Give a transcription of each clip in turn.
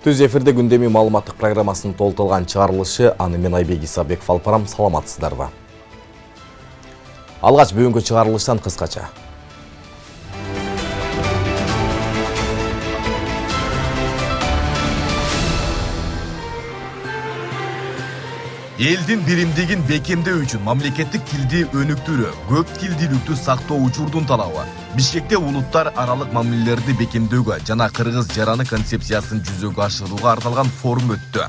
Түз эфирде күндеми маалыматтык программасынын толтурулган чыгарылышы аны мен Айбек Исабеков алып барам. Саламатсыздарбы? Алгач бүгүнкү чыгарылыштан кыскача. Элдин биримдигин бекемдөө үчүн мамлекеттик тилди өнүктүрүү, көп тилдүүлүктү сактоо учурдун талабы. Бишкекте улуттар аралык мамилелерди бекемдөөгө жана кыргыз жараны концепциясын жүзөгө ашырууга арналган форум өттү.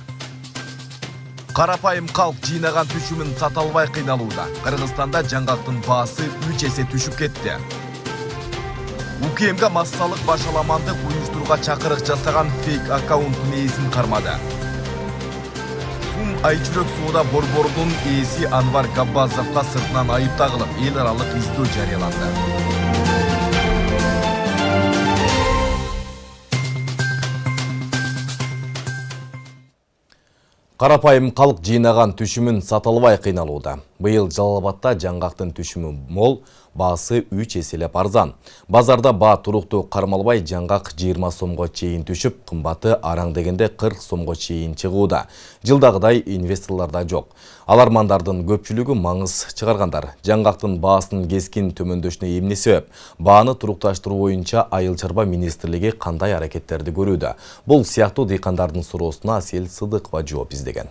Карапайым калк жыйнаган түшүмүн сата албай кыйналууда. Кыргызстанда жаңгактын баасы 3 эсе түшүп кетти. УКМга массалык башаламандык уюштурууга чакырык жасаган фейк аккаунттун ээсин кармады. Айчүрөк сууда борборунун ээси Анвар Габбазовго сыртынан айып тагылып, эл аралык издөө жарыяланды. Карапайым калк жыйнаган түшүмүн сата албай кыйналууда. Быйыл Жалал-Абадта жаңгактын түшүмү мол, баасы 3 эселеп арзан. Базарда баа туруктуу кармалбай жаңгак 20 сомго чейин түшүп, кымбаты араң дегенде 40 сомго чейин чыгууда. Жылдагыдай инвесторлорда жок. Алармандардын көпчүлүгү маңыз чыгаргандар. Жаңгактын баасынын кескин төмөндөшүнө эмне себеп? Бааны турукташтыруу боюнча Айыл чарба министрлиги кандай аракеттерди көрүүдө? Бул сыяктуу дыйкандардын суроосуна Асел Сыдыкова жооп издеген.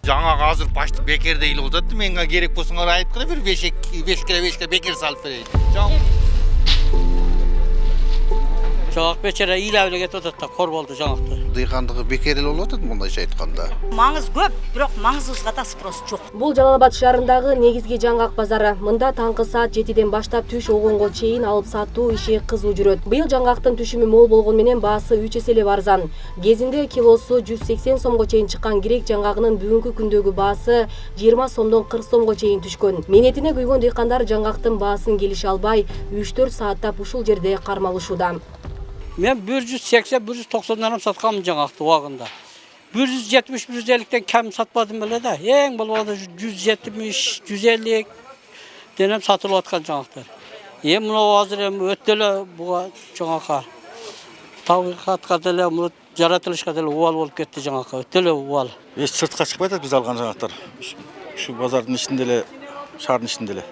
Жаңа азыр почти бекер дейли болот. Менге керек болсоңор айткыла бир 5 бекер салып берейин. Жаңак бечара иләбиле кетип атат да, кор болду жаңакты. Дыйкандыгы бекер эле болуп атат мындайча айтканда. Маңыз көп, бирок маңызыбызга да спрос жок. Бул Жалал-Абад шаарындагы негизги жаңгак базары. Мында таңкы саат 7ден баштап түш огонго чейин алып сатуу иши кызуу жүрөт. Быйыл жаңгактын түшүмү мол болгон менен баасы 3 эселеп арзан. Кезинде килосу 180 сомго чейин чыккан грек жаңгагынын бүгүнкү күндөгү баасы 20 сомдон 40 сомго чейин түшкөн. Менетине күйгөн дыйкандар жаңгактын баасын келише албай 3-4 сааттап ушул жерде кармалышууда. Мен 180-190 сатканмын жаңакты убагында. 170-150ден кем сатпадым эле да. Эң болгондо 170-150 денем сатылып аткан жаңактар. Мына азыр өтө эле буга жаңакка табигатка деле, жаратылышка деле убал болуп кетти жаңакка. Өтө эле убал. Эч сыртка чыкпай атат биз алган жаңактар. Ушу базардын ичинде эле, шаардын ичинде эле.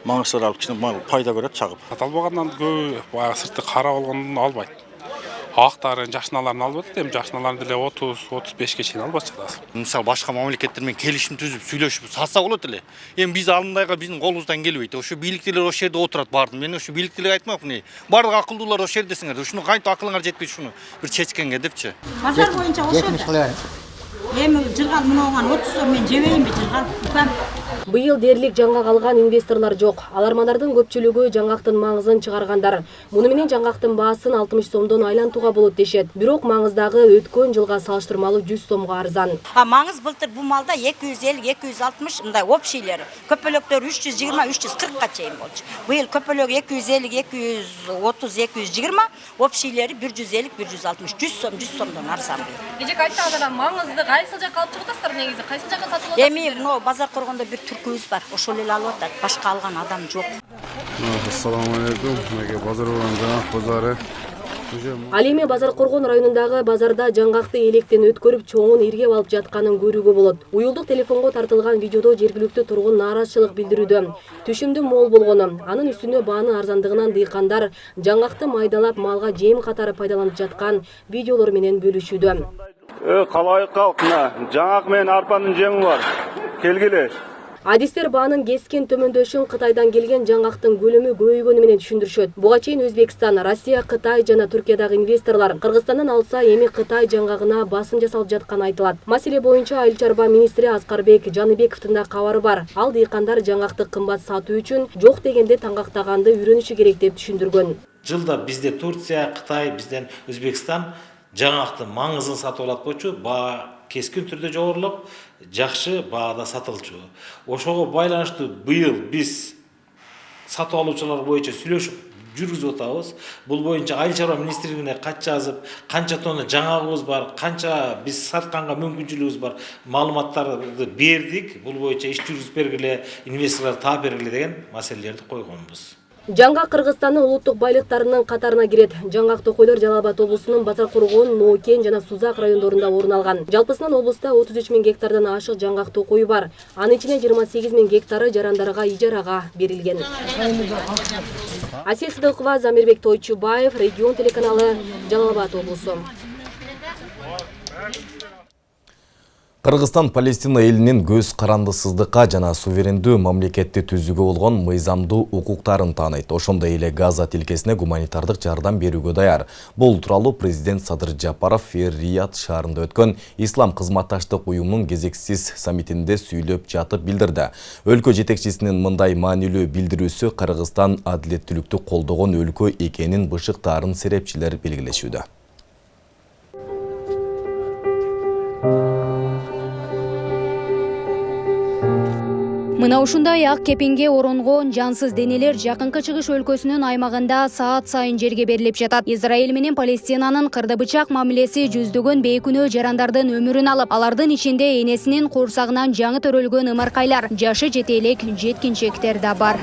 Маңыздар алып кичине пайда көрөт чагып. Аталбагандан көп баягы сыртты кара болгондон албайт. Актарын, жашыналарын алып атат, эми жашыналарын деле 30-35ке чейин алып атат. Мисалы башка мамлекеттер менен келишим түзүп, сүйлөшүп сатса болот эле. Эми биз алындайга биздин колубуздан келбейт. Ошо бийликтелер ошол жерде отурат бардым. Мен ошо бийликтелерге айтмакмын. Бардык акылдуулар ошол жердесиңер. Ушуну кантип акылыңар жетпейт ушуну бир чечкенге депчи. Базар боюнча ошол. Эми жырган мынауган 30 сом мен жебейинби жырган? Быйыл дээрлик жаңгак алган инвесторлор жок. Алармандардын көпчүлүгү жаңгактын маңызын чыгаргандар. Муну менен жаңгактын баасын 60 сомдон айлантууга болот дешет. Бирок маңыздагы өткөн жылга салыштырмалуу 100 сомго арзан. Маңыз былтыр бу малда 250-260 мындай общийлер. Көпөлөктөр 320-340га чейин болчу. Быйыл көпөлөк 250-230-220, общийлери 150-160, 100 сомдон арзан. Эжек айтсаңыздар, маңызды кайсы жакка алып чыгып атасыздар негизи? Кайсы жакка сатып аласыздар? Эми мына базар коргондо бир түркүбүз бар. Ошол эле алып атат. Башка алган адам жок. Ассаламу алейкум. Меге базар болгон жаңгак базары. Ал эми Базар Коргон районундагы базарда жаңгакты электен өткөрүп, чоңун иргеп алып жатканын көрүүгө болот. Уюлдук телефонго тартылган видеодо жергиликтүү тургун нааразычылык билдирүүдө. Түшүмдүн мол болгону, анын үстүнө баанын арзандыгынан дыйкандар жаңгакты майдалап малга жем катары пайдаланып жаткан видеолор менен бөлүшүүдө. Калай калк, мына жаңгак менен арпанын жеми бар. Келгиле. Адистер баанын кескин төмөндөшүн Кытайдан келген жаңгактын көлөмү көбөйгөнү менен түшүндүрүшөт. Буга чейин Өзбекстан, Россия, Кытай жана Түркиядагы инвесторлор Кыргызстандан алса эми Кытай жаңгагына басым жасалып жатканы айтылат. Маселе боюнча Айыл чарба министри Аскарбек Жаныбековдун да кабары бар. Ал дыйкандар жаңгакты кымбат сатуу үчүн жок дегенде таңгактаганды үйрөнүшү керек деп түшүндүргөн. Жылда бизде Турция, Кытай, бизден Өзбекстан жаңгактын маңызын сатып алат болчу, баа кескин түрдө жогорулуп, жакшы баада сатылчу. Ошого байланыштуу быйыл биз сатып алуучулар боюнча сүйлөшүп жүргүзүп атабыз. Бул боюнча Айыл чарба министрлигине кат жазып, канча тонна жаңгагыбыз бар, канча биз сатканга мүмкүнчүлүгүбүз бар маалыматтарды бердик. Бул боюнча иш жүргүзүп бергиле, инвесторлорго таап бергиле деген маселелерди койгонбуз. Жаңгак Кыргызстандын улуттук байлыктарынын катарына кирет. Жаңгак токойлор Жалал Абад облусунун Базаркоргон, Ноокен жана Сузак райондорунда орун алган. Жалпысынан облуста 33 000 гектардан ашык жаңгак токою бар. Анын ичинен 28 000 гектары жарандарга ижарага берилген. Асия Сыдыкова, Замирбек Тойчубаев, Регион телеканалы, Жалал Абад облусу. Кыргызстан Палестина элинин көз карандысыздыкка жана суверендүү мамлекетти түзүүгө болгон мыйзамдуу укуктарын тааныйт. Ошондой эле Газа тилкесине гуманитардык жардам берүүгө даяр. Бул тууралуу президент Садыр Жапаров Эр-Рияд шаарында өткөн Ислам кызматташтык уюмунун кезексиз саммитинде сүйлөп жатып билдирди. Өлкө жетекчисинин мындай маанилүү билдирүүсү Кыргызстан адилеттүүлүктү колдогон өлкө экенин бышыктаарын серепчилер белгилешүүдө. Мына ушундай ак кепенге оронгон жансыз денелер жакынкы чыгыш өлкөсүнүн аймагында саат сайын жерге берилип жатат. Израиль менен Палестинанын кырды бычак мамилеси жүздөгөн бейкүнөө жарандардын өмүрүн алып, алардын ичинде энесинин курсагынан жаңы төрөлгөн ымыркайлар, жашы жете элек жеткинчектер да бар.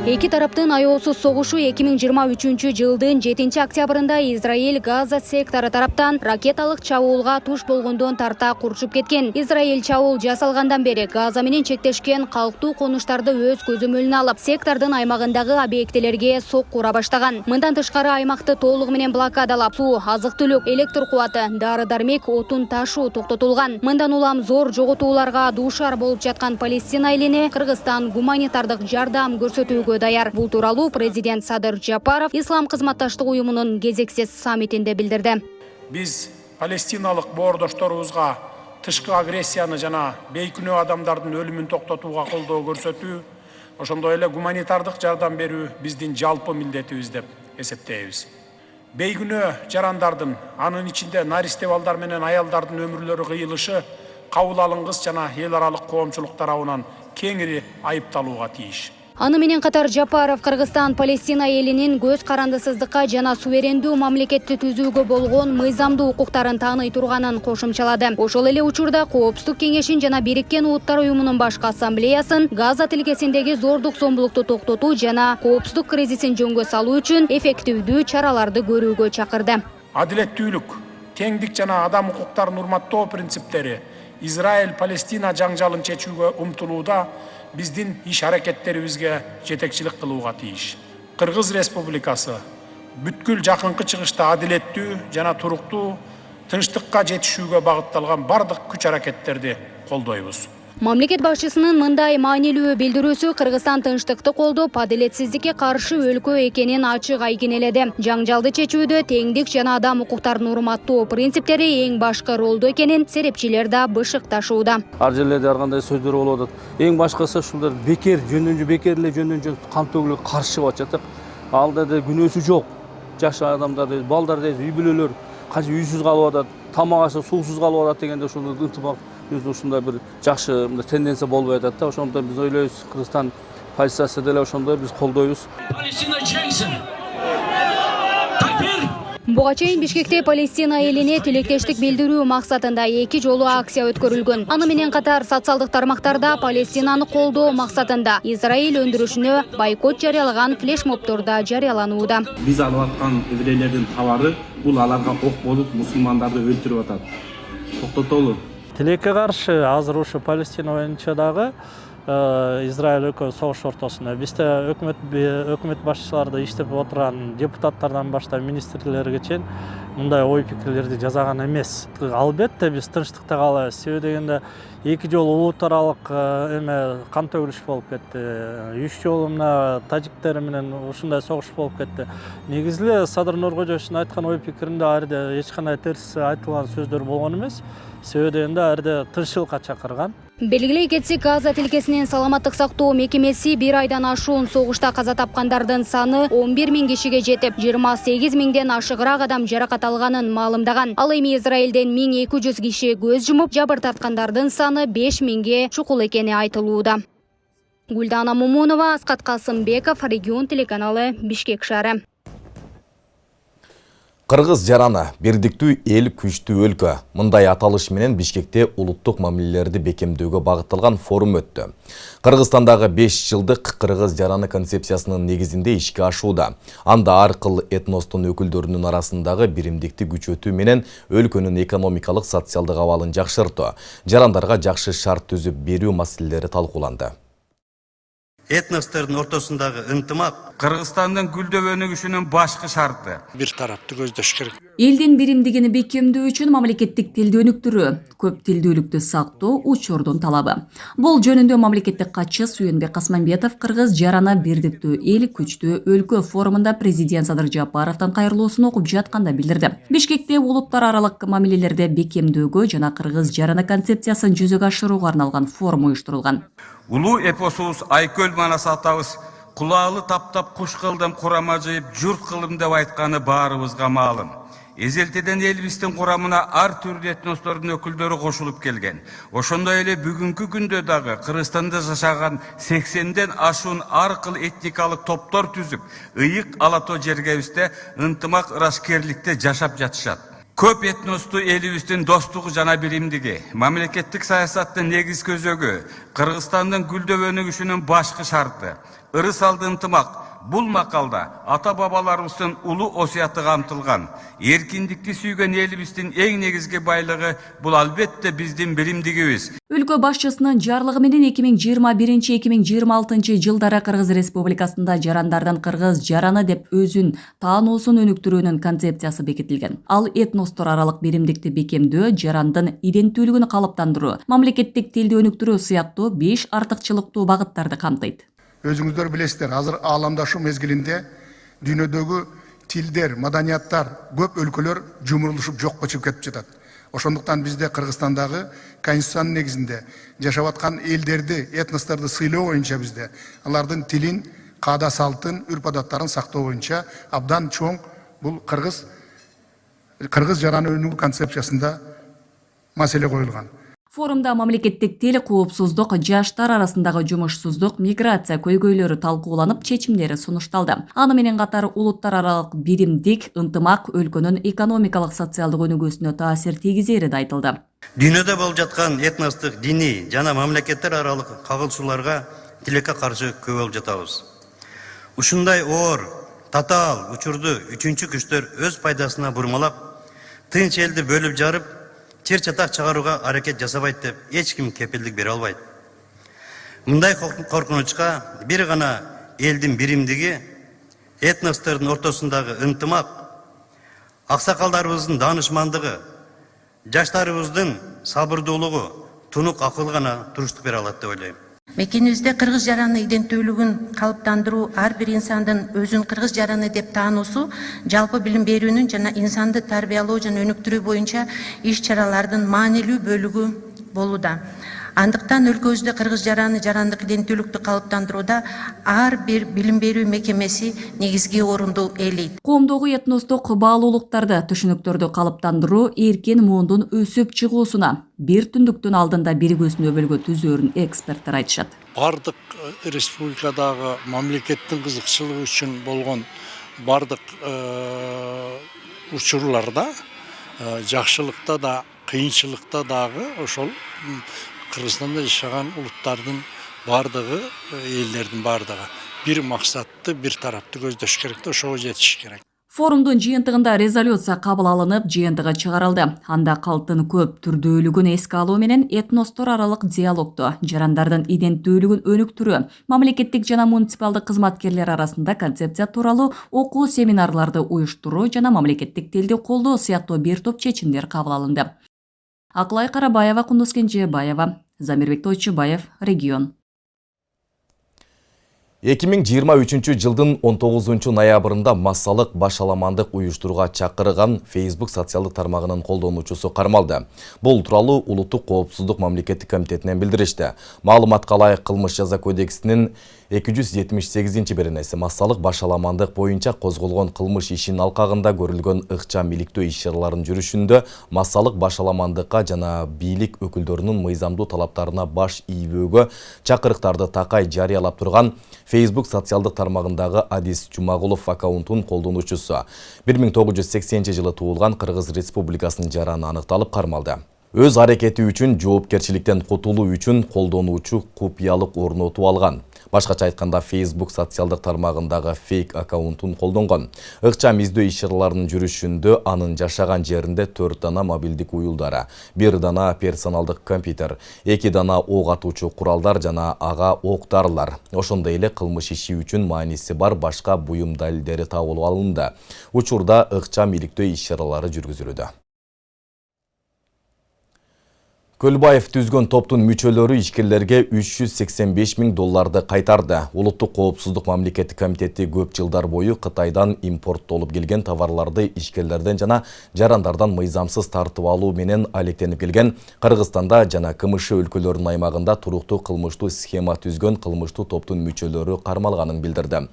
Эки тараптын аеосуз согушу 2023 жылдын 7-октябрында Израиль Газа сектору тараптан ракеталык чабуулга туш болгондон тарта курчуп кеткен. Израиль чабуул жасалгандан бери Газа менен чектешкен калктуу конуштарды өз көзөмөлүнө алып, сектордун аймагындагы объектилерге сокку ура баштаган. Мындан тышкары аймакты толугу менен блокадалап, суу, азык-түлүк, электр кубаты, дары-дармек, отун ташуу токтотулган. Мындан улам зор жоготууларга дуушар болуп жаткан Палестина элине Кыргызстан гуманитардык жардам көрсөтүүгө даяр. Бул тууралуу президент Садыр Жапаров Ислам кызматташтык уюмунун кезексиз саммитинде билдирди. Биз палестиналык боордошторубузга тышкы агрессияны жана бейкүнөө адамдардын өлүмүн токтотууга колдоо көрсөтүү, ошондой эле гуманитардык жардам берүү биздин жалпы милдетибиз деп эсептейбиз. Бейкүнөө жарандардын, анын ичинде наристе балдар менен аялдардын өмүрлөрү кыйылышы кабыл алынгыс жана эл аралык коомчулук тарабынан кеңири айыпталууга тийиш. Аны менен катар Жапаров Кыргызстан Палестина элинин көз карандысыздыкка жана суверендүү мамлекетти түзүүгө болгон мыйзамдуу укуктарын тааный турганын кошумчалады. Ошол эле учурда Коопсуздук кеңешин жана Бириккен Улуттар уюмунун башкы ассамблеясын Газа тилкесиндеги зордук зомбулукту токтотуу жана коопсуздук кризисин жөнгө салуу үчүн эффективдүү чараларды көрүүгө чакырды. Адилеттүүлүк, теңдик жана адам укуктарын урматтоо принциптери Израиль-Палестина жаңжалын чечүүгө умтулууда биздин иш аракеттерибизге жетекчилик кылууга тийиш. Кыргыз Республикасы бүткүл жакынкы чыгышта адилеттүү жана туруктуу тынчтыкка жетишүүгө багытталган бардык күч аракеттерди колдойбуз. Мамлекет башчысынын мындай маанилүү билдирүүсү Кыргызстан тынчтыкты колдоп, адилетсиздикке каршы өлкө экенин ачык айгинеледи. Жаңжалды чечүүдө теңдик жана адам укуктарын урматтоо принциптери эң башкы ролдо экенин серепчилер да бышыкташууда. Ар жерлерде ар кандай сөздөр болуп атат. Эң башкысы ушулар бекер жөнүнөн кан төгүлүп каршы болуп жатат. Алда да күнөөсү жок. Жаш адамдар, балдар, үй бүлөлөр канча үйсүз калып атат, тамак ашып суусуз калып атат дегенде ошондой ынтымак ушундай бир жакшы тенденция болуп атат да. Ошондон биз ойлойбуз, Кыргызстан позициясы деле ошондой, биз колдойбуз. Буга чейин Бишкекте Палестина элине тилектештик билдирүү максатында 2 жолу акция өткөрүлгөн. Аны менен катар социалдык тармактарда Палестинаны колдоо максатында Израиль өндүрүшүнө бойкот жарыялаган флешмобдор да жарыяланууда. Биз алып аткан еврейлердин товары бул аларга ок болуп мусулмандарды өлтүрүп атат. Токтотолу. Тилекке каршы азыр ушу Палестина боюнча дагы Израиль экөө согуш ортосунда. Бизде өкмөт башчылары иштеп отурган депутаттардан баштап министрлерге чейин мындай ой пикирлерди жазаган эмес. Албетте биз тынчтыкта калабыз. Себеби дегенде 2 жолу улут аралык кан төгүлүш болуп кетти. 3 жолу мына тажиктер менен ушундай согуш болуп кетти. Негизги Садыр Нуркожоевичтин айткан ой пикиринде арде эч кандай терс айтылган сөздөр болгон эмес. Себеби дегенде арде тынччылыкка чакырган. Белгилей кетсек, Газа тилкесинин саламаттык сактоо мекемеси 1 айдан ашуун согушта каза тапкандардын саны 11 000 кишиге жетип, 28 000ден ашыгыраак адам жаракат алганын маалымдаган. Ал эми Израилден 1200 киши көз жумуп, жабыр тарткандардын саны 5 000ге чукул экени айтылууда. Гүлдана Мумунова, Аскат Касымбеков, Регион телеканалы, Бишкек шаары. Кыргыз жараны бирдиктүү эл күчтүү өлкө. Мындай аталыш менен Бишкекте улуттук мамилелерди бекемдөөгө багытталган форум өттү. Кыргызстандагы 5 жылдык кыргыз жараны концепциясынын негизинде ишке ашууда. Анда ар кыл этностун өкүлдөрүнүн арасындагы биримдикти күчөтүү менен өлкөнүн экономикалык, социалдык абалын жакшыртуу, жарандарга жакшы шарт түзүп берүү маселелери талкууланды. Этностордун ортосундагы ынтымак Кыргызстандын гүлдөп өнүгүшүнүн башкы шарты. Бир тараптуу көздөш керек. Элдин биримдигини бекемдөө үчүн мамлекеттик тилди өнүктүрүү, көп тилдүүлүктү сактоо учурдун талабы. Бул жөнүндө мамлекеттик катчы Сүйөнбек Касманбетов Кыргыз жараны бирдиктүү эл күчтүү өлкө форумунда президент Садыр Жапаровдун кайрылуусун окуп жатканда билдирди. Бишкекте улуттар аралык мамилелерди бекемдөөгө жана Кыргыз жараны концепциясын жүзөгө ашырууга арналган форум уюштурулган. Улуу эпосубуз Айкөл Манас атабыз кулаалы таптап куш кылдым курама жыйып журт кылым деп айтканы баарыбызга маалым. Эзелтеден элибиздин курамына ар түрдүү этностордун өкүлдөрү кошулуп келген. Ошондой эле бүгүнкү күндө дагы Кыргызстанда жашаган 80ден ашуун ар кыл этникалык топтор түзүп, ыйык алато жергебизде ынтымак ырашкерликте жашап жатышат. Көп этностуу элибиздин достугу жана биримдиги, мамлекеттик саясаттын негиз көзөгү, Кыргызстандын гүлдөп өнүгүшүнүн башкы шарты. Ырыс алды ынтымак. Бул макалда ата-бабаларыбыздын улуу осуяты камтылган. Эркиндикти сүйгөн элибиздин эң негизги байлыгы бул албетте биздин биримдигибиз. Өлкө башчысынын жарлыгы менен 2021-2026 жылдары Кыргыз Республикасында жарандардын кыргыз жараны деп өзүн таануусун өнүктүрүүнүн концепциясы бекитилген. Ал этностор аралык биримдикти бекемдөө, жарандын иденттүүлүгүн калыптандыруу, мамлекеттик тилди өнүктүрүү сыяктуу 5 артыкчылыктуу багыттарды камтыйт. Өзүңүздөр билесиздер, азыр ааламдашу мезгилинде дүйнөдөгү тилдер, маданияттар, көп өлкөлөр жумурулушуп жокко чыгып кетип жатат. Ошондуктан бизде Кыргызстандагы конституциянын негизинде жашап аткан элдерди, этносторду сыйлоо боюнча бизде алардын тилин, каада салтын, үрп-адаттарын сактоо боюнча абдан чоң бул кыргыз жараны өнүгүү концепциясында маселе коюлган. Форумда мамлекеттик тил, коопсуздук, жаштар арасындагы жумушсуздук, миграция көйгөйлөрү талкууланып, чечимдери сунушталды. Аны менен катар улуттар аралык биримдик, ынтымак өлкөнүн экономикалык, социалдык өнүгүүсүнө таасир тийгизери да айтылды. Дүйнөдө болуп жаткан этностук, диний жана мамлекеттер аралык кагылышууларга тилекке каршы көп болуп жатабыз. Ушундай оор, татаал учурду үчүнчү күчтөр өз пайдасына бурмалап, тынч элди бөлүп жарып, чыр чатак чыгарууга аракет жасабайт деп эч ким кепилдик бере албайт. Мындай коркунучка бир гана элдин биримдиги, этностордун ортосундагы ынтымак, аксакалдарыбыздын даанышмандыгы, жаштарыбыздын сабырдуулугу, тунук акыл гана туруштук бере алат деп ойлойм. Мекенибизде кыргыз жараны иденттүүлүгүн калыптандыруу, ар бир инсандын өзүн кыргыз жараны деп таануусу, жалпы билим берүүнүн жана инсанды тарбиялоо жана өнүктүрүү боюнча иш-чаралардын маанилүү бөлүгү болууда. Андыктан өлкөбүздө кыргыз жараны, жарандык иденттүүлүктү калыптандырууда ар бир билим берүү мекемеси негизги орунду ээлейт. Коомдогу этностук баалуулуктарды, түшүнүктөрдү калыптандыруу эркин муундун өсүп чыгуусуна, бир түндүктүн алдында биригүүсүн өбөлгө түзөөрүн эксперттер айтышат. Бардык республикадагы мамлекеттин кызыкчылыгы үчүн болгон бардык учурларда, жакшылыкта да, кыйынчылыкта дагы ошол Кыргызстанда жашаган улуттардын бардыгы, элдердин бардыгы бир максатты, бир тарапты көздөш керек, ошого жетиш керек. Форумдун жыйынтыгында резолюция кабыл алынып, жыйынтыгы чыгарылды. Анда калктын көп түрдүүлүгүн эске алуу менен этностор аралык диалогду, жарандардын иденттүүлүгүн өнүктүрүү, мамлекеттик жана муниципалдык кызматкерлер арасында концепция тууралуу окуу семинарларды уюштуруу жана мамлекеттик тилди колдоо сыяктуу бир топ чечимдер кабыл алынды. Акылай Карабаева, Кундуз Кенжебаева, Замирбек Тойчубаев, Регион. 2023 жылдын 19 ноябрында массалык башаламандык уюштурууга чакырган Facebook социалдык тармагынын колдонуучусу кармалды. Бул тууралуу Улуттук коопсуздук мамлекеттик комитетинен билдиришти. Маалыматка ылайык Кылмыш жаза кодексинин 278 беренеси массалык башаламандык боюнча козголгон кылмыш ишинин алкагында көрүлгөн ыкчам иликтөө иш-чараларынын жүрүшүндө массалык башаламандыкка жана бийлик өкүлдөрүнүн мыйзамдуу талаптарына баш ийбөөгө чакырыктарды такай жарыялап турган Facebook социалдык тармагындагы Адис Жумагулов аккаунтунун колдонуучусу 1980-жылы туулган Кыргыз Республикасынын жараны аныкталып кармалды. Өз аракети үчүн жоопкерчиликтен кутулуу үчүн колдонуучу купуялык орнотуп алган. Башкача айтканда Facebook социалдык тармагындагы фейк аккаунтун колдонгон. Ыкчам издөө иш-чараларынын жүрүшүндө анын жашаган жеринде 4 дана мобилдик уюлдары, 1 дана персоналдык компьютер, 2 дана ок атуучу куралдар жана ага ок-дарылар. Ошондой эле кылмыш иши үчүн мааниси бар башка буюм далилдери табылып алынды. Учурда ыкчам иликтөө иш-чаралары жүргүзүлүүдө. Көлбаев түзгөн топтун мүчөлөрү ишкерлерге $385 000 кайтарды. Улуттук коопсуздук мамлекеттик комитети көп жылдар бою Кытайдан импорттолуп келген товарларды ишкерлерден жана жарандардан мыйзамсыз тартып алуу менен алектенип келген Кыргызстанда жана КМШ өлкөлөрүнүн аймагында туруктуу кылмыштуу схема түзгөн кылмыштуу топтун мүчөлөрү кармалганын билдирди.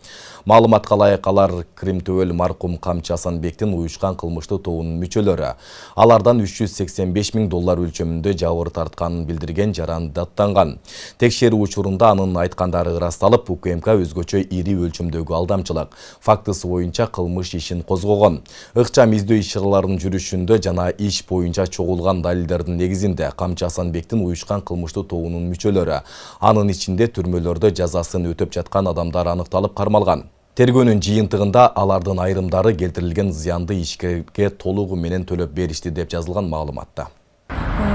Маалыматка ылайык алар Кримтөбөл маркум Камчы Асанбектин уюшкан кылмыштуу тобунун мүчөлөрү. Алардан $385 000 өлчөмүндө жабыр тартканын билдирген жаран даттанган. Текшерүү учурунда анын айткандары ырасталып, УКМК өзгөчө ири өлчөмдөгү алдамчылык фактысы боюнча кылмыш ишин козгогон. Ыкчам издөө иш-чараларынын жүрүшүндө жана иш боюнча чогулган далилдердин негизинде Камчы Асанбектин уюшкан кылмыштуу тобунун мүчөлөрү, анын ичинде түрмөлөрдө жазасын өтөп жаткан адамдар аныкталып кармалган. Тергөөнүн жыйынтыгында алардын айрымдары келтирилген зыянды ишкерге толугу менен төлөп беришти деп жазылган маалыматта.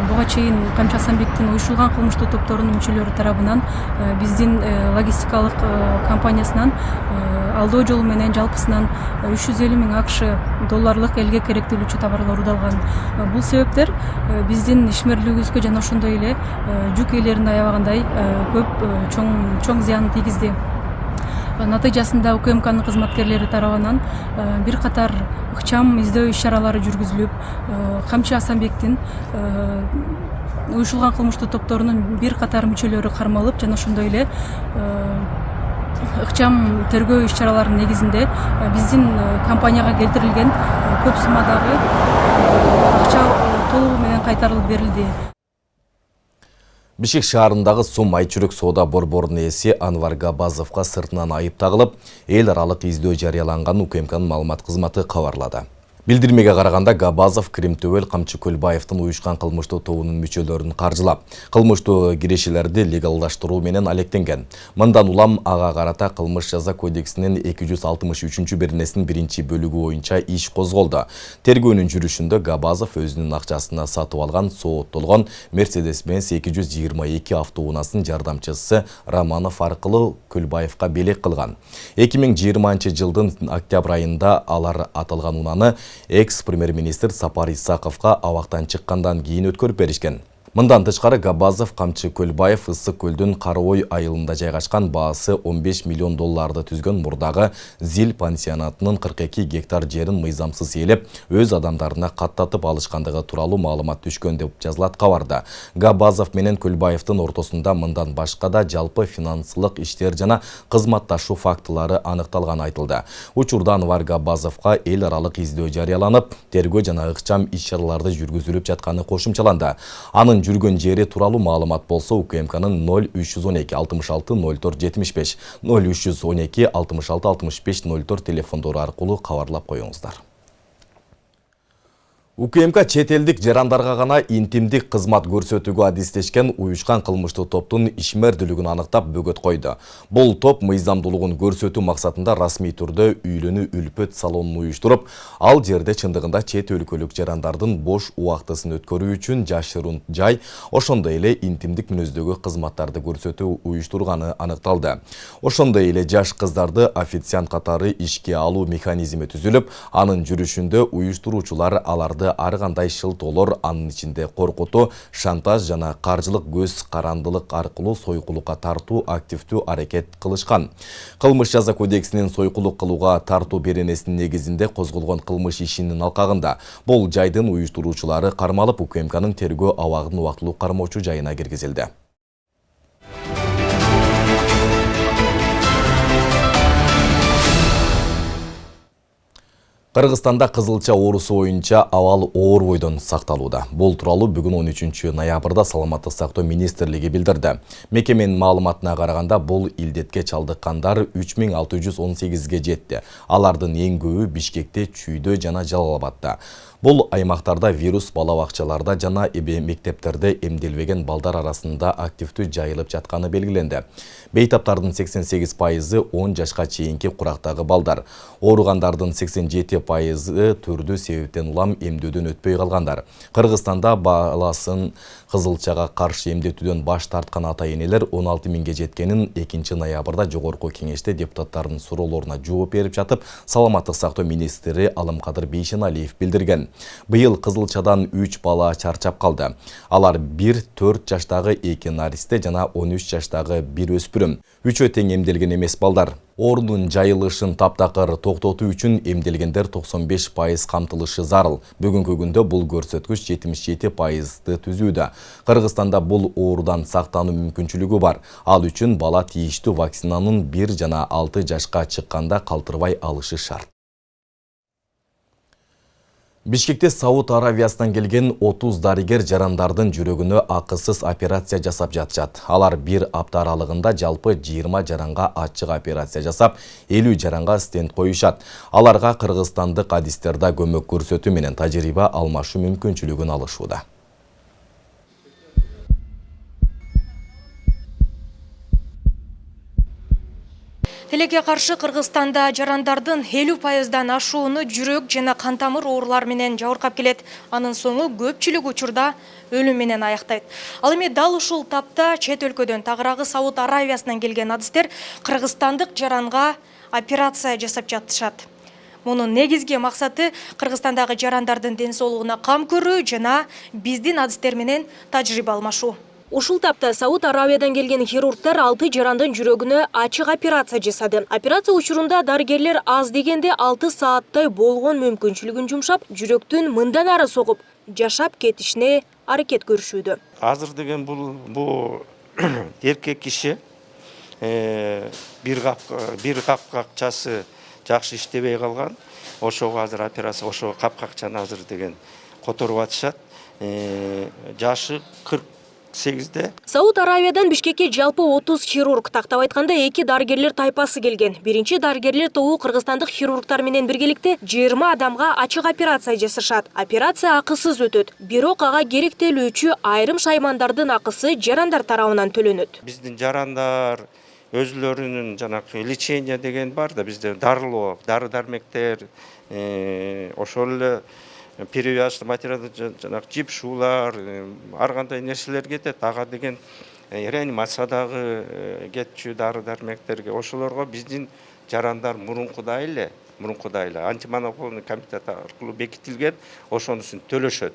Буга чейин Камчы Асанбектин уюшулган кылмыштуу топторунун мүчөлөрү тарабынан биздин логистикалык компаниясынан алдоо жолу менен жалпысынан $350 000 AQSh элге керектелүүчү товарлар урдалган. Бул себептер биздин ишмерлигибизге жана ошондой эле жүк ээлеринде аябагандай көп чоң зыян тийгизди. Натыйжасында УКМКнын кызматкерлери тарабынан бир катар ыкчам издөө иш-чаралары жүргүзүлүп, Камчы Асанбектин уюшулган кылмыштуу топторунун бир катар мүчөлөрү кармалып, жана ошондой эле ыкчам тергөө иш-чараларынын негизинде биздин компанияга келтирилген көп суммадагы акча толугу менен кайтарылып берилди. Бишкек шаарындагы Сум Айчүрөк соода борборунун ээси Анвар Габазовго сыртынан айып тагылып, эл аралык издөө жарыяланган УКМКнын маалымат кызматы кабарлады. Билдирмеге караганда Габазов Кримтөбөл Камчы Көлбаевдин уюшкан кылмыштуу тобунун мүчөлөрүн каржылап, кылмыштуу кирешелерди легалдаштыруу менен алектенген. Мындан улам ага карата кылмыш жаза кодексинин 263 беренесинин 1-бөлүгү боюнча иш козголду. Тергөөнүн жүрүшүндө Габазов өзүнүн акчасына сатып алган сооттолгон Mercedes-Benz 222 автоунаасынын жардамчысы Романов аркылуу Көлбаевга белек кылган. 2020-жылдын октябрь айында алар аталган унаны экс-премьер-министр Сапар Исаковга абактан чыккандан кийин өткөрүп беришкен. Мындан тышкары Габазов Камчы Көлбаев Ысык көлдүн Карыой айылында жайгашкан баасы $15 миллион түзгөн мурдагы Зил пансионатынын 42 гектар жерин мыйзамсыз ээлеп, өз адамдарына каттатып алышкандыгы тууралуу маалымат түшкөн деп жазылат кабарда. Габазов менен Көлбаевдин ортосунда мындан башка да жалпы финансылык иштер жана кызматташуу фактылары аныкталган айтылды. Учурда Анвар Габазовго эл аралык издөө жарыяланып, тергөө жана ыкчам иш-чараларды жүргүзүлүп жатканы кошумчаланды. Анын жүргөн жери тууралуу маалымат болсо УКМКнын 0312 66 04 75 0312 66 65 04 телефондору аркылуу кабарлап коюңуздар. УКМК чет элдик жарандарга гана интимдик кызмат көрсөтүүгө адистешкен уюшкан кылмыштуу топтун ишмердүүлүгүн аныктап бөгөт койду. Бул топ мыйзамдуулугун көрсөтүү максатында расмий түрдө үйлөнүү үлпөт салонун уюштуруп, ал жерде чындыгында чет өлкөлүк жарандардын бош убактысын өткөрүү үчүн жашыруун жай, ошондой эле интимдик мүнөздөгү кызматтарды көрсөтүү уюштурганы аныкталды. Ошондой эле жаш кыздарды официант катары ишке алуу механизми түзүлүп, анын жүрүшүндө уюштуруучулар аларды ар кандай шылтоолор, анын ичинде коркутуу, шантаж жана каржылык көз карандылык аркылуу сойкулукка тартуу активдүү аракет кылышкан. Кылмыш жаза кодексинин сойкулук кылууга тартуу беренесинин негизинде козголгон кылмыш ишинин алкагында бул жайдын уюштуруучулары кармалып, УКМКнын тергөө абагын убактылуу кармоочу жайына киргизилди. Кыргызстанда кызылча оорусу боюнча абал оор бойдон сакталууда. Бул тууралуу бүгүн 13 ноябрда Саламаттык сактоо министрлиги билдирди. Мекеменин маалыматына караганда бул илдетке чалдыккандар 3618ге жетти. Алардын эң көбү Бишкекте, Чүйдө жана Жалал-Абадта. Бул аймактарда вирус бала бакчаларда жана мектептерде эмделбеген балдар арасында активдүү жайылып жатканы белгиленди. Бейтаптардын 88% 10 жашка чейинки курактагы балдар. Ооругандардын 87% түрдүү себептен улам эмдөөдөн өтпөй калгандар. Кыргызстанда баласын кызылчага каршы эмдетүүдөн баш тарткан ата-энелер 16 миңге жеткенин 2 ноябрда жогорку кеңеште депутаттардын суроолоруна жооп берип жатып, Саламаттык сактоо министри Алымкадыр Бейшеналиев билдирген. Быйыл кызылчадан 3 бала чарчап калды. Алар 1-4 жаштагы 2 наристе жана 13 жаштагы 1 өспүрүм. Үчөө тең эмделген эмес балдар. Оорунун жайылышын таптакыр токтотуу үчүн эмделгендер 95% камтылышы зарыл. Бүгүнкү күндө бул көрсөткүч 77%ды түзүүдө. Кыргызстанда бул оорудан сактануу мүмкүнчүлүгү бар. Ал үчүн бала тийиштүү вакцинанын 1 жана 6 жашка чыкканда калтырбай алышы шарт. Бишкекте Сауд Аравиясынан келген 30 дарыгер жарандардын жүрөгүнө акысыз операция жасап жатышат. Алар бир апта аралыгында жалпы 20 жаранга ачык операция жасап, 50 жаранга стенд коюшат. Аларга кыргызстандык адистерде көмөк көрсөтүү менен тажрыйба алмашуу мүмкүнчүлүгүн алышууда. Тилекке каршы Кыргызстанда жарандардын 50%дан ашууну жүрөк жана кан тамыр оорулары менен жабыркап келет. Анын соңу көпчүлүк учурда өлүм менен аяктайт. Ал эми дал ушул тапта чет өлкөдөн тагыраагы Сауд Аравиясынан келген адистер кыргызстандык жаранга операция жасап жатышат. Мунун негизги максаты Кыргызстандагы жарандардын ден соолугуна кам көрүү жана биздин адистер менен тажрыйба алмашуу. Ушул тапта Сауд Аравиядан келген хирургтар 6 жарандын жүрөгүнө ачык операция жасады. Операция учурунда дарыгерлер аз дегенде 6 сааттай болгон мүмкүнчүлүгүн жумшап, жүрөктүн мындан ары согуп, жашап кетишине аракет көрүшүүдө. Азыр деген бул эркек киши бир капкакчасы жакшы иштебей калган. Ошого азыр операция, ошо капкакчаны азыр деген которуп атышат. Жашы 48-де. Сауд Аравиядан Бишкекке жалпы 30 хирург, тактап айтканда 2 дарыгерлер тайпасы келген. Биринчи дарыгерлер тобу кыргызстандык хирургтар менен биргеликте 20 адамга ачык операция жасашат. Операция акысыз өтөт. Бирок ага керектелүүчү айрым шаймандардын акысы жарандар тарабынан төлөнөт. Биздин жарандар өзлөрүнүн жанакы лечение деген бар да, бизде дарылоо, дары-дармектер, ошол эле перевязочный материал, жанак жипшуулар, ар кандай нерселер кетет. Ага деген реанимациядагы кетчү дары-дармектерге ошолорго биздин жарандар мурункудай эле антимонополный комитет аркылуу бекитилген, ошонусун төлөшөт.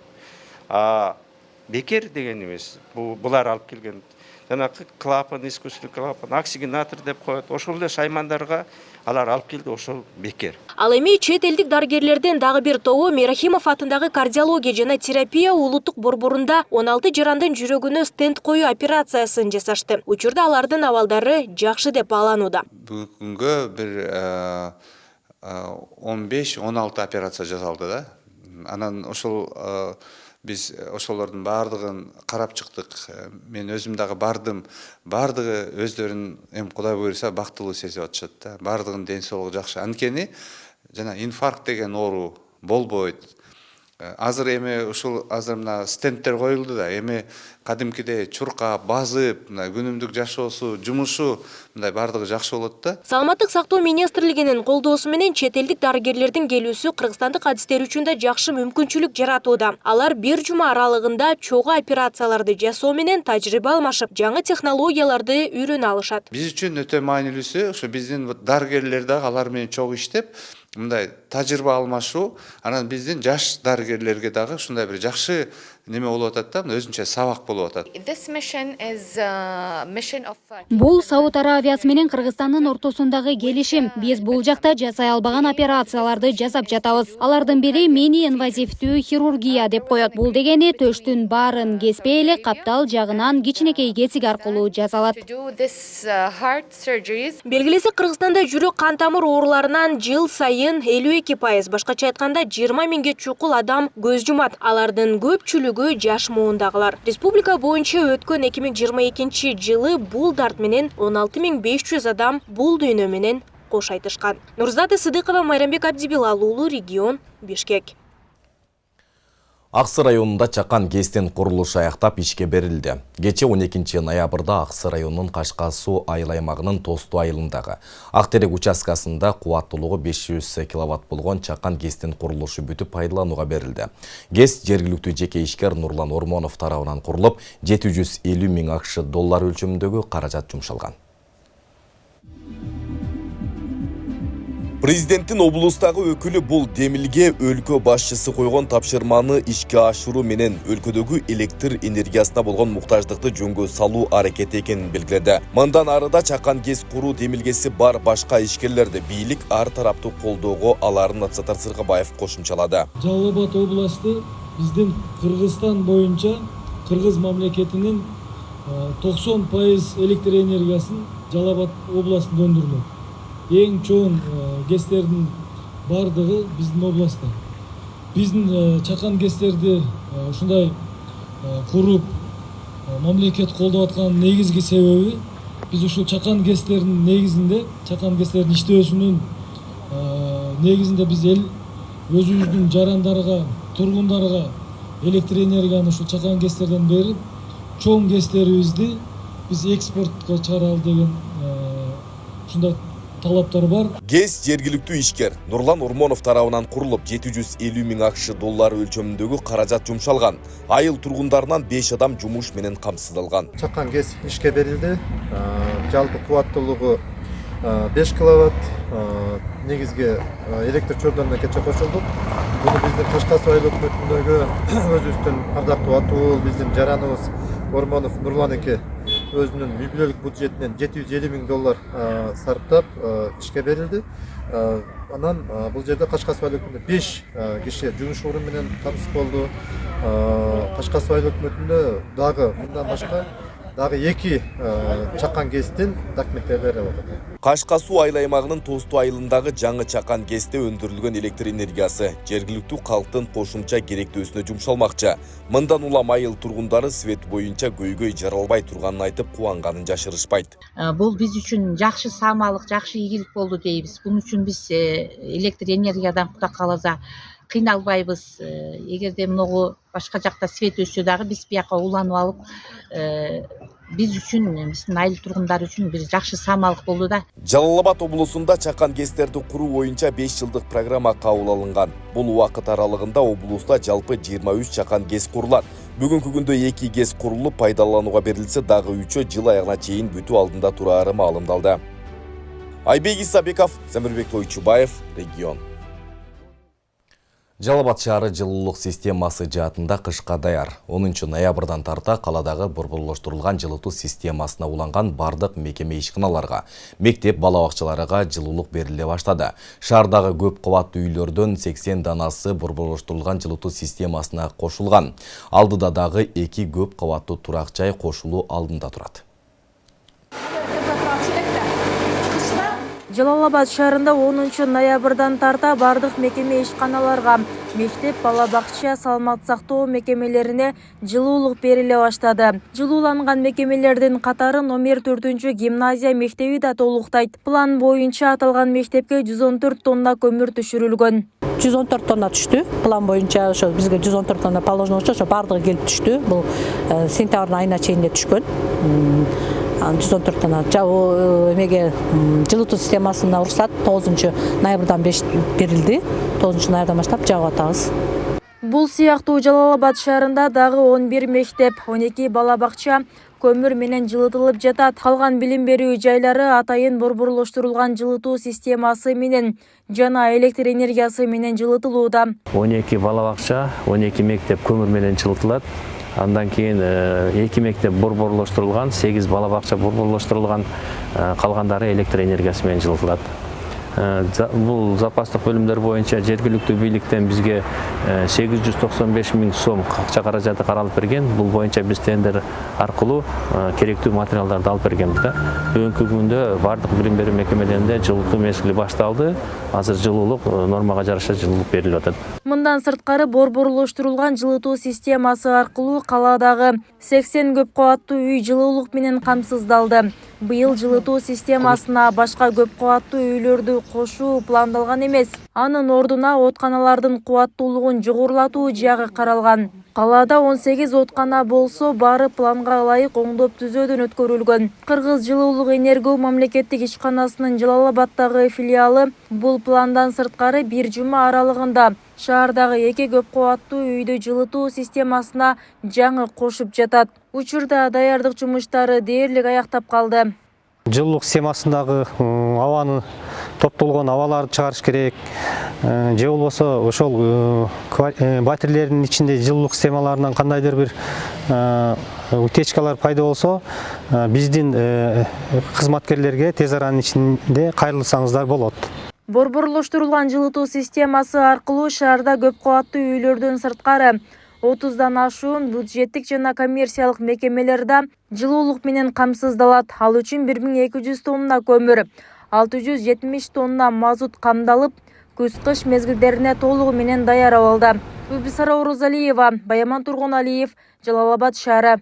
Бекер деген эмес. Булар алып келген жанакы клапан, искусственный клапан, оксигенатор деп коет. Ошол эле шаймандарга алар алып келди, ошол бекер. Ал эми чет элдик дарыгерлерден дагы бир тобу Мерахимов атындагы кардиология жана терапия улуттук борборунда 16 жарандын жүрөгүнө стенд коюу операциясын жасашты. Учурда алардын абалдары жакшы деп бааланууда. Бүгүнгө бир 15-16 операция жасалды да. Анан ошол биз ошолордун баардыгын карап чыктык. Мен өзүм дагы бардым. Баардыгы өздөрүн Кудай буйруса бактылуу сезип атышат да. Баардыгынын ден соолугу жакшы. Анткени жана инфаркт деген оору болбойт. Азыр эми ушул мына стенттер коюлду да. Эми кадимкидей чуркап, базып, күнүмдүк жашоосу, жумушу мындай баардыгы жакшы болот да. Саламаттык сактоо министрлигинин колдоосу менен чет элдик дарыгерлердин келүүсү кыргызстандык адистер үчүн да жакшы мүмкүнчүлүк жаратууда. Алар бир жума аралыгында чогуу операцияларды жасоо менен тажрыйба алмашып, жаңы технологияларды үйрөнө алышат. Биз үчүн өтө маанилүүсү ушу биздин дарыгерлер дагы алар менен чогуу иштеп, мындай тажрыйба алмашуу, анан биздин жаш дарыгерлерге дагы ушундай бир жакшы неме болуп атат да, өзүнчө сабак болуп атат. Бул Сауд Аравиясы менен Кыргызстандын ортосундагы келишим. Биз бул жакта жасай албаган операцияларды жасап жатабыз. Алардын бири мини инвазивдүү хирургия деп коет. Бул дегени төштүн баарын кеспей эле каптал жагынан кичинекей кесик аркылуу жасалат. Белгилесе Кыргызстанда жүрөк кан тамыр ооруларынан жыл сайын чейин 52%, башкача айтканда 20 миңге чукул адам көз жумат. Алардын көпчүлүгү жаш муундагылар. Республика боюнча өткөн 2022 жылы бул дарт менен 16500 адам бул дүйнө менен кош айтышкан. Нурзада Сыдыкова, Майрамбек Абдибилал уулу, регион Бишкек. Аксы районунда чакан ГЭСтин курулушу аяктап ишке берилди. Кече 12 ноябрда Аксы районунун Кашка суу айыл аймагынын Тосту айылындагы Актерек участкасында кубаттуулугу 500 киловатт болгон чакан ГЭСтин курулушу бүтүп пайдаланууга берилди. ГЭС жергиликтүү жеке ишкер Нурлан Ормонов тарабынан курулуп, 750 миң акш доллар өлчөмүндөгү каражат жумшалган. Президенттин облустагы өкүлү бул демилге өлкө башчысы койгон тапшырманы ишке ашыруу менен өлкөдөгү электр энергиясына болгон муктаждыкты жөнгө салуу аракети экенин белгиледи. Мындан арыда чакан ГЭС куруу демилгеси бар башка ишкерлерди бийлик ар тараптуу колдоого аларын Абсатар Сыргабаев кошумчалады. Жалал Абад областы биздин Кыргызстан боюнча Кыргыз мамлекетинин 90% электр энергиясын Жалал Абад областында өндүрүлөт. Ең чоң ГЭСтердин бардыгы биздин областта. Биздин чакан ГЭСтерди ушундай куруп мамлекет колдоп аткан негизги себеби биз ушул чакан ГЭСтердин негизинде, чакан ГЭСтердин иштөөсүнүн негизинде биз өзүбүздүн жарандарга, тургундарга электр энергияны ушул чакан ГЭСтерден берип, чоң ГЭСтерибизди биз экспортко чыгаралы деген ушундай талаптар бар. ГЭС жергиликтүү ишкер Нурлан Ормонов тарабынан курулуп, 750 миң акш доллар өлчөмүндөгү каражат жумшалган. Айыл тургундарынан 5 адам жумуш менен камсыздалган. Чакан ГЭС ишке берилди. Жалпы кубаттуулугу 5 киловатт, негизги электр чордоруна кече кошулдук. Буну биздин Кашка суу айыл өкмөтүндөгү өзүбүздүн ардактуу атуу, биздин жараныбыз Ормонов Нурлан эке өзүнүн үй бүлөлүк бюджетинен 750 миң доллар сарптап ишке берилди. Анан бул жерде Кашка суу айыл өкмөтүндө 5 киши жумуш орун менен камсыз болду. Кашка суу айыл өкмөтүндө дагы мындан башка дагы 2 чакан ГЭСтин документтери берип атат. Кашка суу айыл аймагынын Тосту айылындагы жаңы чакан ГЭСте өндүрүлгөн электр энергиясы жергиликтүү калктын кошумча керектөөсүнө жумшалмакчы. Мындан улам айыл тургундары свет боюнча көйгөй жаралбай турганын айтып кубанганын жашырышпайт. Бул биз үчүн жакшы саамалык, жакшы ийгилик болду дейбиз. Бунун үчүн биз электр энергиядан Кудай кааласа кыйналбайбыз. Эгерде могу башка жакта свет өссө дагы биз бияка уланып алып, биз үчүн, биздин айыл тургундары үчүн бир жакшы саамалык болду да. Жалал Абад облусунда чакан ГЭСтерди куруу боюнча 5 жылдык программа кабыл алынган. Бул убакыт аралыгында облуста жалпы 23 чакан ГЭС курулат. Бүгүнкү күндө 2 ГЭС курулуп пайдаланууга берилсе, дагы 3-ө жыл аягына чейин бүтүү алдында турары маалымдалды. Айбек Исабеков, Замирбек Тойчубаев, регион. Жалал Абад шаары жылуулук системасы жаатында кышка даяр. 10 ноябрдан тарта каладагы борборлоштурулган жылытуу системасына уланган бардык мекеме ишканаларга, мектеп бала бакчаларга жылуулук бериле баштады. Шаардагы көп кабаттуу үйлөрдөн 80 данасы борборлоштурулган жылытуу системасына кошулган. Алдыда дагы 2 көп кабаттуу турак жай кошулуу алдында турат. Жалал Абад шаарында 10 ноябрдан тарта бардык мекеме ишканаларга, мектеп, бала бакча, саламат сактоо мекемелерине жылуулук бериле баштады. Жылууланган мекемелердин катары номер 4 гимназия мектеби да толуктайт. План боюнча аталган мектепке 114 тонна көмүр түшүрүлгөн. 114 тонна түштү. План боюнча ошо бизге 114 тонна положено болчу, ошо бардыгы келип түштү. Бул сентябрдын айына чейинде түшкөн. 114 тонна. Эмеге жылытуу системасына уруксат 9 ноябрдан берилди. 9 ноябрдан баштап жагып атабыз. Бул сыяктуу Жалал Абад шаарында дагы 11 мектеп, 12 бала бакча көмүр менен жылытылып жатат. Калган билим берүү жайлары атайын борборлоштурулган жылытуу системасы менен жана электр энергиясы менен жылытылууда. 12 бала бакча, 12 мектеп көмүр менен жылытылат. Андан кейін 2 мектеп борборлоштурулган, 8 бала бакча борборлоштурулган, калгандары электр энергиясы менен жылытылат. Бул запастык бөлүмдөр боюнча жергиликтүү бийликтен бизге 895 000 сом акча каражаты каралып берген. Бул боюнча биз тендер аркылуу керектүү материалдарды алып бергенбиз да. Бүгүнкү күндө бардык билим берүү мекемелеринде жылытуу мезгили башталды. Азыр жылуулук нормага жараша жылуулук берилип атат. Мындан сырткары борборлоштурулган жылытуу системасы аркылуу калаадагы 80 көп кубаттуу үй жылуулук менен камсыздалды. Быйыл жылытуу системасына башка көп кубаттуу үйлөрдү кошуу пландалган эмес. Анын ордуна отканалардын кубаттуулугун жогорулатуу жагы каралган. Калаада 18 откана болсо, баары планга ылайык оңдоп түзөөдөн өткөрүлгөн. Кыргыз жылуулук энергия мамлекеттик ишканасынын Жалалабаддагы филиалы бул пландан сырткары бир жума аралыгында шаардагы 2 көп кубаттуу үйдү жылытуу системасына жаңы кошуп жатат. Учурда даярдык жумуштары дээрлик аяктап калды. Жылуулук системасындагы абаны топтолгон абаларды чыгарыш керек. Же болбосо ошол батирелердин ичинде жылуулук системаларынан кандайдыр бир утечкалар пайда болсо, биздин кызматкерлерге тез аранын ичинде кайрылсаңыздар болот. Борборлоштурулган жылытуу системасы аркылуу шаарда көп кубаттуу үйлөрдөн сырткары 30дан ашуун бюджеттик жана коммерциялык мекемелерде жылуулук менен камсыздалат. Ал үчүн 1200 тонна көмүр, 670 тонна мазут камдалып, күз-кыш мезгилдерине толугу менен даяр абалда. Убисара Орозалиева, Баяман Тургуналиев, Жалалабад шаары.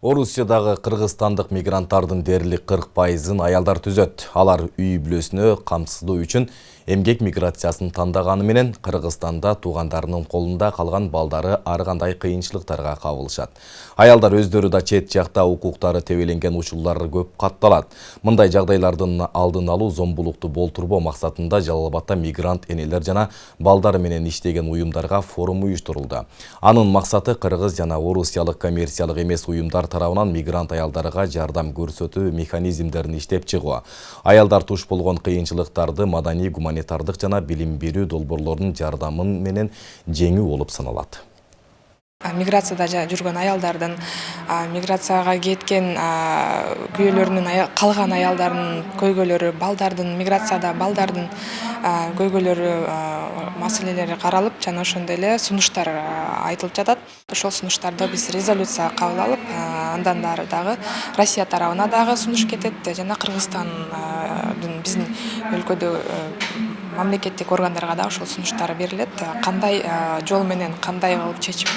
Орусиядагы кыргызстандык мигранттардын дээрлик 40%-ын аялдар түзөт. Алар үй бүлөсүнө камсыздоо үчүн эмгек миграциясын тандаганы менен Кыргызстанда туугандарынын колунда калган балдары ар кандай кыйынчылыктарга кабылышат. Аялдар өздөрү да чет жакта укуктары тебеленген учурлар көп катталат. Мындай жагдайлардын алдын алуу, зомбулукту болтурбоо максатында Жалалабадда мигрант энелер жана балдар менен иштеген уюмдарга форум уюштурулду. Анын максаты кыргыз жана орусиялык коммерциялык эмес уюмдар тарабынан мигрант аялдарга жардам көрсөтүү механизмдерин иштеп чыгуу. Аялдар туш болгон кыйынчылыктарды маданий, гуманитардык жана билим берүү долбоорлорунун жардамы менен жеңүү болуп саналат. Миграцияда жүргөн аялдардын, миграцияга кеткен күйөөлөрүнүн калган аялдардын көйгөйлөрү, балдардын, миграцияда балдардын көйгөйлөрү, маселелери каралып, жана ошондой эле сунуштар айтылып жатат. Ошол сунуштарды биз резолюция кабыл алып, андан дагы Россия тарабына дагы сунуш кетет, жана Кыргызстандын биздин өлкөдө мамлекеттик органдарга да ошол сунуштар берилет. Кандай жол менен, кандай кылып чечип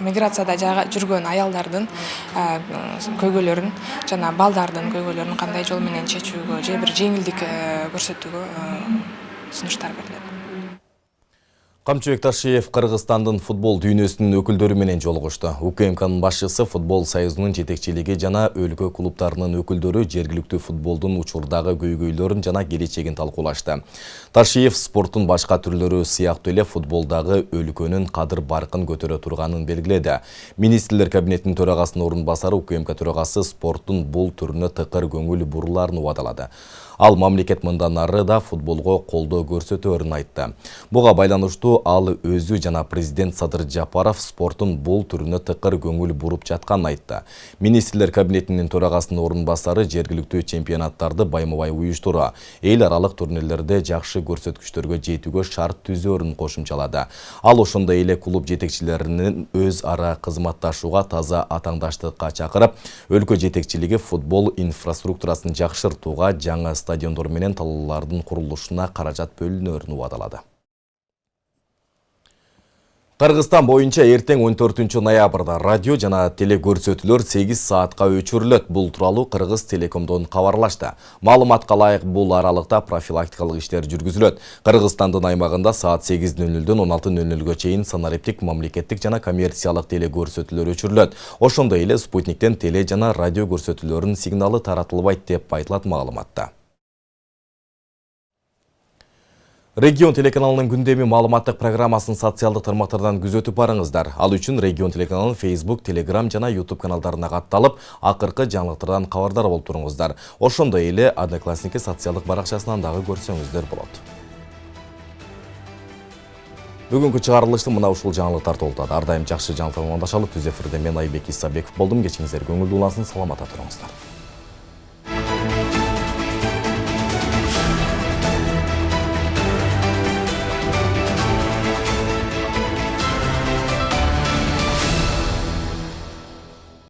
миграцияда жүргөн аялдардын көйгөйлөрүн жана балдардын көйгөйлөрүн кандай жол менен чечүүгө же бир жеңилдик көрсөтүүгө сунуштар берилет. Камчыбек Ташиев Кыргызстандын футбол дүйнөсүнүн өкүлдөрү менен жолугушту. УКМКнын башчысы, футбол союзунун жетекчилиги жана өлкө клубтарынын өкүлдөрү жергиликтүү футболдун учурдагы көйгөйлөрүн жана келечегин талкуулашты. Ташиев спорттун башка түрлөрү сыяктуу эле футболдагы өлкөнүн кадыр баркын көтөрө турганын белгиледи. Министрлер кабинетинин төрагасынын орун басары УКМК төрагасы спорттун бул түрүнө тыкыр көңүл буруларын убадалады. Ал мамлекет мындан ары да футболго колдоо көрсөтөөрүн айтты. Буга байланыштуу ал өзү жана президент Садыр Жапаров спорттун бул түрүнө тыкыр көңүл буруп жатканын айтты. Министрлер кабинетинин төрагасынын орун басары жергиликтүү чемпионаттарды байма-бай уюштуруу, эл аралык турнирлерде жакшы көрсөткүчтөргө жетүүгө шарт түзөөрүн кошумчалады. Ал ошондой эле клуб жетекчилеринин өз ара кызматташууга, таза атаңдаштыкка чакырып, өлкө жетекчилиги футбол инфраструктурасын жакшыртууга, жаңы стадиондор менен талаалардын курулушуна каражат бөлүнөөрүн убадалады. Кыргызстан боюнча эртең 14 ноябрда радио жана телекөрсөтүүлөр 8 саатка өчүрүлөт. Бул тууралуу Кыргыз Телекомдон кабарлашты. Маалыматка ылайык бул аралыкта профилактикалык иштер жүргүзүлөт. Кыргызстандын аймагында саат 8:00-дөн 16:00-га чейин санариптик, мамлекеттик жана коммерциялык телекөрсөтүүлөр өчүрүлөт. Ошондой эле спутниктен теле жана радио көрсөтүүлөрүнүн сигналы таратылбайт деп айтылат маалыматта. Регион телеканалынын күндөмү маалыматтык программасын социалдык тармактардан күзөтүп барыңыздар. Ал үчүн Регион телеканалынын Facebook, Telegram жана YouTube каналдарына катталып, акыркы жаңылыктардан кабардар болуп туруңуздар. Ошондой эле Одноклассники социалдык баракчасынан дагы көрсөңүздөр болот. Бүгүнкү чыгарылышты мына ушул жаңылыктар толтурат. Ар дайым жакшы жаңылыктар менен амандашалы. Түз эфирде мен Айбек Исабеков болдум. Кечиңиздер көңүлдүү улансын, саламатта туруңуздар.